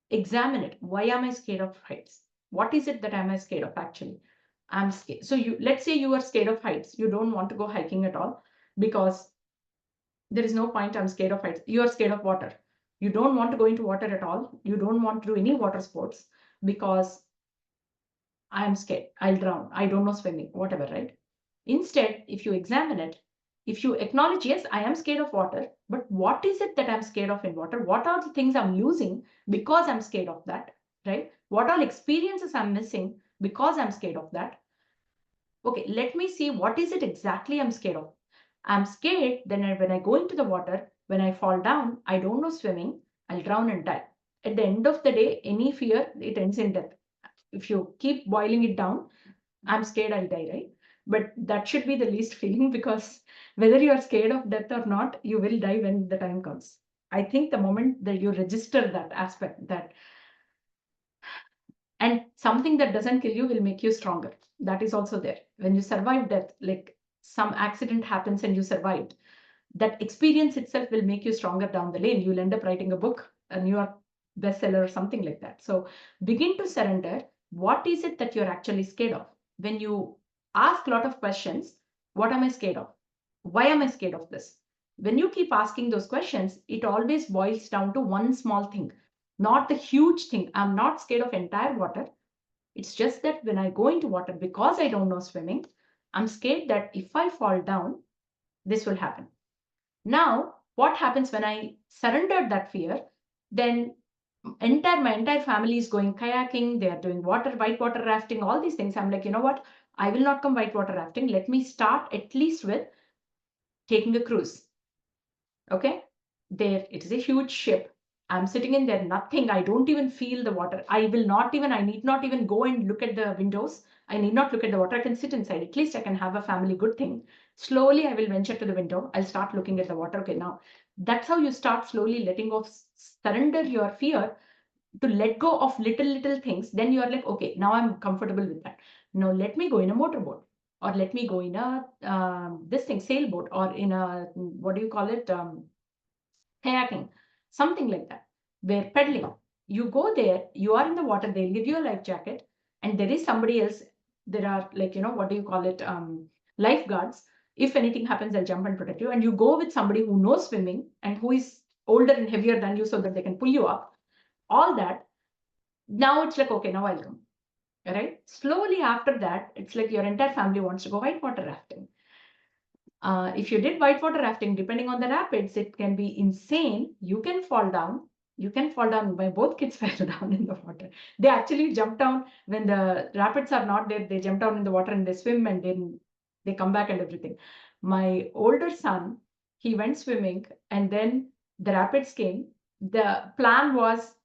Examine it. Why am I scared of heights? What is it that am I scared of actually? I'm scared. So let's say you are scared of heights. You don't want to go hiking at all because there is no point. I'm scared of heights. You are scared of water. You don't want to go into water at all. You don't want to do any water sports because I'm scared. I'll drown. I don't know swimming, whatever, right? Instead, if you examine it, if you acknowledge, yes, I am scared of water, but what is it that I'm scared of in water? What are the things I'm losing because I'm scared of that, right? What all experiences I'm missing because I'm scared of that? Okay, let me see what is it exactly I'm scared of. I'm scared, then when I go into the water, when I fall down, I don't know swimming, I'll drown and die. At the end of the day, any fear, it ends in death. If you keep boiling it down, I'm scared I'll die, right? But that should be the least feeling because whether you are scared of death or not, you will die when the time comes. I think the moment that you register that aspect, that and something that doesn't kill you will make you stronger. That is also there. When you survive death, like some accident happens and you survived, that experience itself will make you stronger down the lane. You'll end up writing a book, a New York bestseller or something like that. So begin to surrender. What is it that you're actually scared of? When you ask a lot of questions, what am I scared of? Why am I scared of this? When you keep asking those questions, it always boils down to one small thing, not the huge thing. I'm not scared of entire water. It's just that when I go into water, because I don't know swimming, I'm scared that if I fall down, this will happen. Now, what happens when I surrendered that fear? Then my entire family is going kayaking, they are doing whitewater rafting, all these things. I'm like, you know what? I will not come whitewater rafting. Let me start at least with taking a cruise. Okay. There, it is a huge ship. I'm sitting in there, nothing. I don't even feel the water. I need not even go and look at the windows. I need not look at the water. I can sit inside. At least I can have a family good thing. Slowly, I will venture to the window. I'll start looking at the water. Okay, now that's how you start slowly letting go, surrender your fear to let go of little things. Then you are like, okay, now I'm comfortable with that. Now let me go in a motorboat, or let me go in a this thing sailboat, or in a what do you call it, kayaking, something like that, where pedaling. You go there, you are in the water, they'll give you a life jacket, and there is somebody else. There are, like, what do you call it, lifeguards. If anything happens, they'll jump and protect you. And you go with somebody who knows swimming and who is older and heavier than you so that they can pull you up. All that. Now it's like, okay, now I'll come. Right? Slowly after that, it's like your entire family wants to go whitewater rafting. If you did whitewater rafting, depending on the rapids, it can be insane. You can fall down. You can fall down. My both kids fell down in the water. They actually jump down when the rapids are not there. They jump down in the water and they swim, and then they come back and everything. My older son, he went swimming, and then the rapids came. The plan was,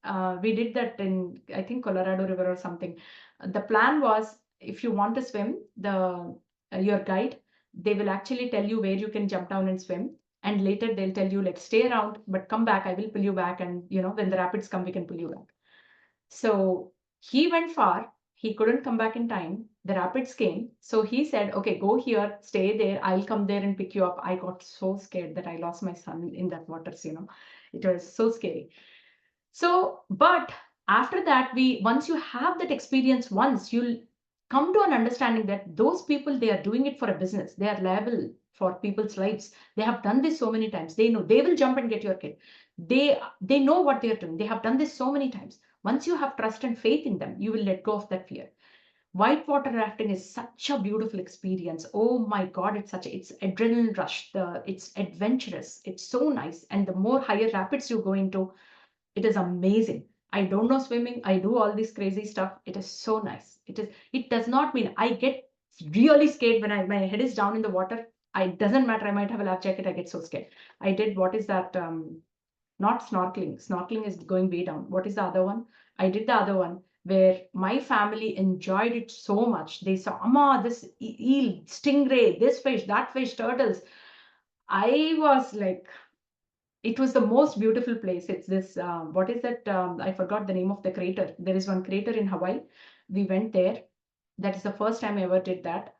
we did that in, I think, Colorado River or something. The plan was, if you want to swim, your guide, they will actually tell you where you can jump down and swim. And later they'll tell you, like, stay around, but come back. I will pull you back. And, when the rapids come, we can pull you back. So he went far. He couldn't come back in time. The rapids came. So he said, okay, go here, stay there. I'll come there and pick you up. I got so scared that I lost my son in that waters, It was so scary. So, but after that, once you have that experience once, you'll come to an understanding that those people, they are doing it for a business. They are liable for people's lives. They have done this so many times. They know they will jump and get your kid. They know what they are doing. They have done this so many times. Once you have trust and faith in them, you will let go of that fear. Whitewater rafting is such a beautiful experience. Oh my God, it's adrenaline rush. It's adventurous. It's so nice. And the more higher rapids you go into, it is amazing. I don't know swimming. I do all this crazy stuff. It is so nice. It does not mean I get really scared when my head is down in the water. It doesn't matter. I might have a life jacket. I get so scared. I did, what is that? Not snorkeling. Snorkeling is going way down. What is the other one? I did the other one. where my family enjoyed it so much. They saw, Amma, this eel, stingray, this fish, that fish, turtles. I was like, it was the most beautiful place. It's this, what is that? I forgot the name of the crater. There is one crater in Hawaii. We went there. That is the first time I ever did that.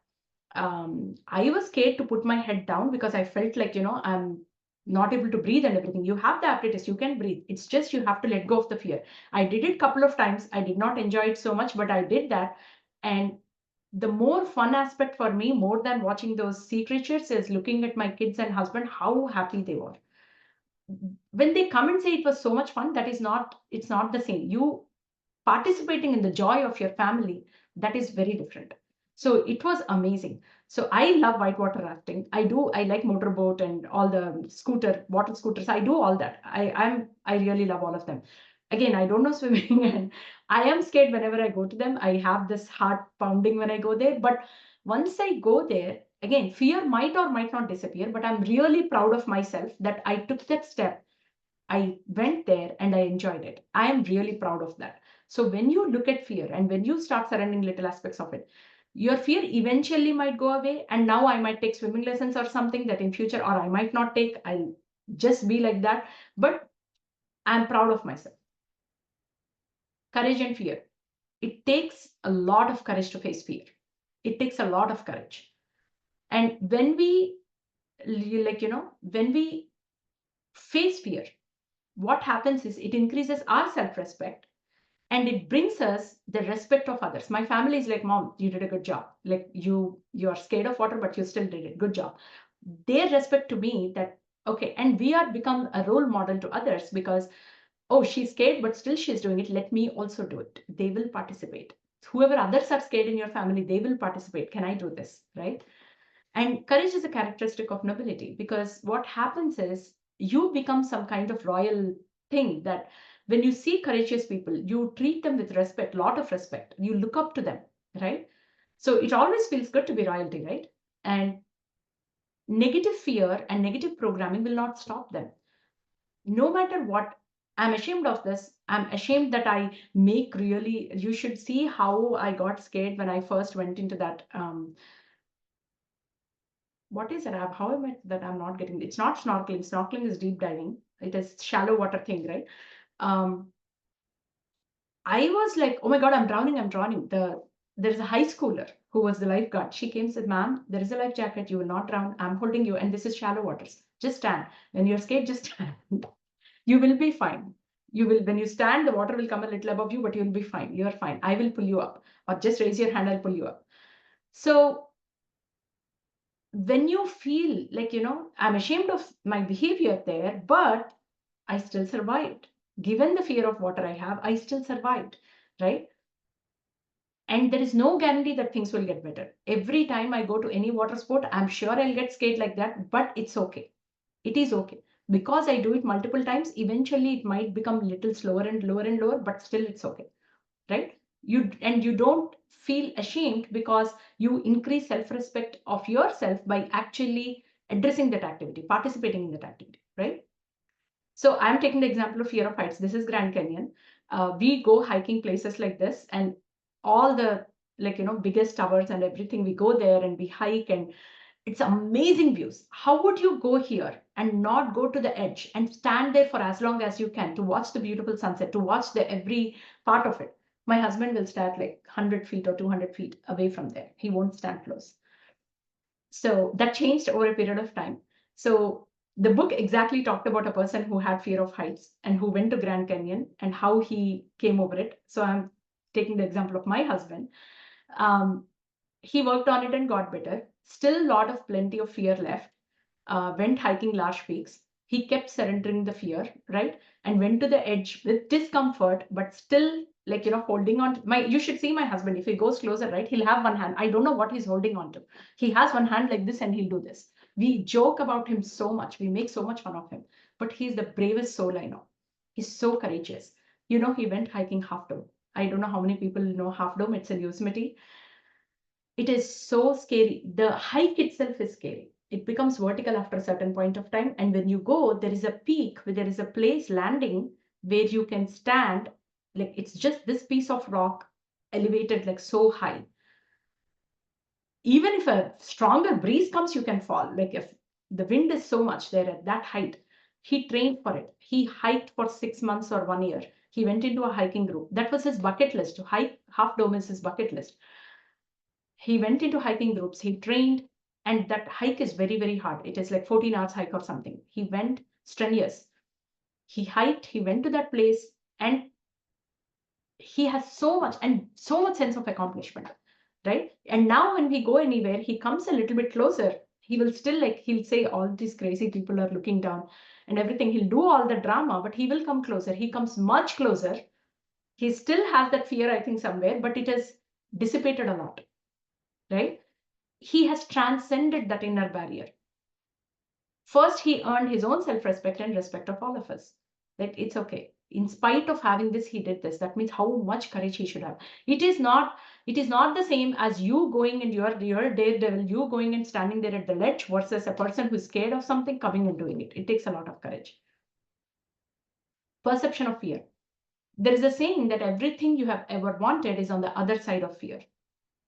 I was scared to put my head down because I felt like, I'm not able to breathe and everything. You have the apparatus, you can breathe. It's just you have to let go of the fear. I did it a couple of times. I did not enjoy it so much, but I did that. And the more fun aspect for me, more than watching those sea creatures, is looking at my kids and husband, how happy they were. When they come and say it was so much fun, it's not the same. You participating in the joy of your family, that is very different. So it was amazing. So I love whitewater rafting. I like motorboat and all the water scooters. I do all that. I really love all of them. Again, I don't know swimming and I am scared whenever I go to them. I have this heart pounding when I go there, but once I go there, again, fear might or might not disappear, but I'm really proud of myself that I took that step. I went there and I enjoyed it. I am really proud of that. So when you look at fear and when you start surrendering little aspects of it, your fear eventually might go away. And now I might take swimming lessons or something that in future, or I might not take. I'll just be like that. But I'm proud of myself. Courage and fear. It takes a lot of courage to face fear. It takes a lot of courage. And when we, when we face fear, what happens is it increases our self-respect and it brings us the respect of others. My family is like, Mom, you did a good job. Like you are scared of water, but you still did it. Good job. Their respect to me, that okay, and we are become a role model to others because, oh, she's scared, but still she's doing it. Let me also do it. They will participate. Whoever others are scared in your family, they will participate. Can I do this? Right? And courage is a characteristic of nobility, because what happens is you become some kind of royal thing, that when you see courageous people, you treat them with respect, lot of respect. You look up to them, right? So it always feels good to be royalty, right? And negative fear and negative programming will not stop them. No matter what, I'm ashamed of this. I'm ashamed that I make really, you should see how I got scared when I first went into that what is it? How am I that I'm not getting it's not snorkeling. Snorkeling is deep diving. It is shallow water thing, right? Um, I was like, oh my God, I'm drowning, I'm drowning. There's a high schooler who was the lifeguard. She came and said, ma'am, there is a life jacket, you will not drown. I'm holding you, and this is shallow waters. Just stand. When you're scared, just stand. You will be fine. You will, when you stand, the water will come a little above you, but you'll be fine. You're fine. I will pull you up. Or just raise your hand, I'll pull you up. So when you feel like, I'm ashamed of my behavior there, but I still survived. Given the fear of water I have, I still survived, right? And there is no guarantee that things will get better. Every time I go to any water sport, I'm sure I'll get scared like that, but it's okay. It is okay. Because I do it multiple times, eventually it might become a little slower and lower and lower, but still it's okay, right? You don't feel ashamed because you increase self-respect of yourself by actually addressing that activity, participating in that activity, right? So I'm taking the example of fear of heights. This is Grand Canyon. We go hiking places like this, and all the biggest towers and everything. We go there and we hike, and it's amazing views. How would you go here and not go to the edge and stand there for as long as you can to watch the beautiful sunset, to watch the every part of it? My husband will stand like 100 feet or 200 feet away from there. He won't stand close. So that changed over a period of time. So the book exactly talked about a person who had fear of heights and who went to Grand Canyon and how he came over it. So I'm taking the example of my husband. Um, he worked on it and got better. Still a lot of plenty of fear left. Went hiking large peaks. He kept surrendering the fear, right? And went to the edge with discomfort, but still holding on to you should see my husband. If he goes closer, right, he'll have one hand. I don't know what he's holding on to. He has one hand like this and he'll do this. We joke about him so much. We make so much fun of him, but he's the bravest soul I know. He's so courageous. He went hiking Half Dome. I don't know how many people know Half Dome. It's in Yosemite. It is so scary. The hike itself is scary. It becomes vertical after a certain point of time. And when you go, there is a peak where there is a place landing where you can stand like it's just this piece of rock elevated like so high. Even if a stronger breeze comes, you can fall. Like if the wind is so much there at that height, he trained for it. He hiked for 6 months or 1 year. He went into a hiking group. That was his bucket list. To hike Half Dome is his bucket list. He went into hiking groups. He trained, and that hike is very, very hard. It is like 14 hours hike or something. He went strenuous. He hiked. He went to that place, and he has so much sense of accomplishment, right? And now when we go anywhere, he comes a little bit closer. He will still he'll say all these crazy people are looking down and everything. He'll do all the drama, but he will come closer. He comes much closer. He still has that fear, I think, somewhere, but it has dissipated a lot, right? He has transcended that inner barrier. First, he earned his own self-respect and respect of all of us. That it's okay. In spite of having this, he did this. That means how much courage he should have. It is not the same as you going and you're daredevil, you going and standing there at the ledge versus a person who's scared of something coming and doing it. It takes a lot of courage. Perception of fear. There is a saying that everything you have ever wanted is on the other side of fear,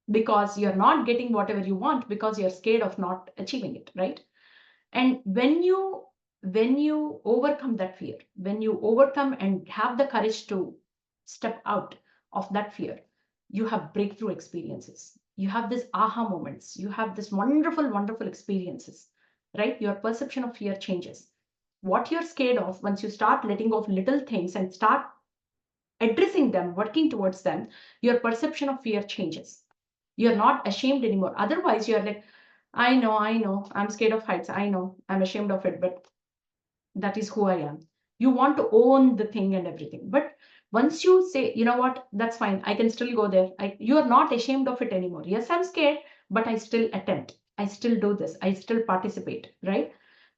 because you're not getting whatever you want because you're scared of not achieving it, right? And when you overcome that fear, when you overcome and have the courage to step out of that fear, you have breakthrough experiences. You have this aha moments. You have this wonderful, wonderful experiences, right? Your perception of fear changes. What you're scared of, once you start letting go of little things and start addressing them, working towards them, your perception of fear changes. You're not ashamed anymore. Otherwise, you're like, I know, I'm scared of heights. I know, I'm ashamed of it, but that is who I am. You want to own the thing and everything. But once you say, you know what, that's fine, I can still go there. You are not ashamed of it anymore. Yes, I'm scared, but I still attempt. I still do this. I still participate, right?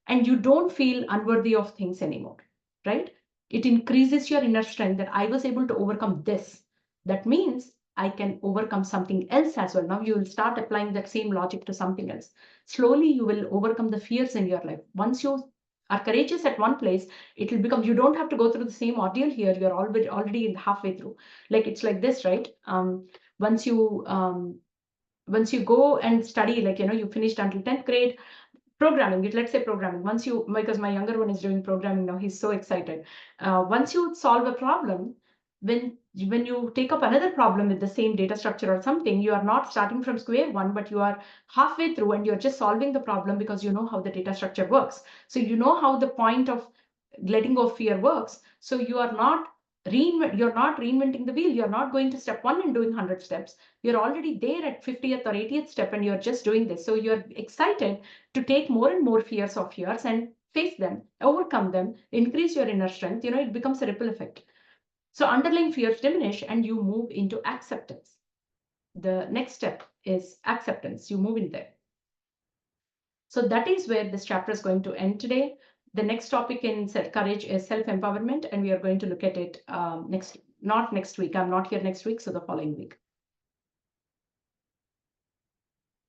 And you don't feel unworthy of things anymore, right? It increases your inner strength that I was able to overcome this. That means I can overcome something else as well. Now you will start applying that same logic to something else. Slowly you will overcome the fears in your life. Once you are courageous at one place, it will become, you don't have to go through the same ordeal here. You're already halfway through. Like it's like this, right? Once you go and study, like, you finished until 10th grade, programming, let's say programming, once you, because my younger one is doing programming now, he's so excited. Once you solve a problem, when you take up another problem with the same data structure or something, you are not starting from square one, but you are halfway through and you're just solving the problem because you know how the data structure works. So you know how the point of letting go of fear works. So you're not reinventing the wheel. You're not going to step one and doing 100 steps. You're already there at 50th or 80th step and you're just doing this. So you're excited to take more and more fears of yours and face them, overcome them, increase your inner strength. It becomes a ripple effect. So underlying fears diminish and you move into acceptance. The next step is acceptance. You move in there. So that is where this chapter is going to end today. The next topic in courage is self-empowerment, and we are going to look at it not next week. I'm not here next week, so the following week.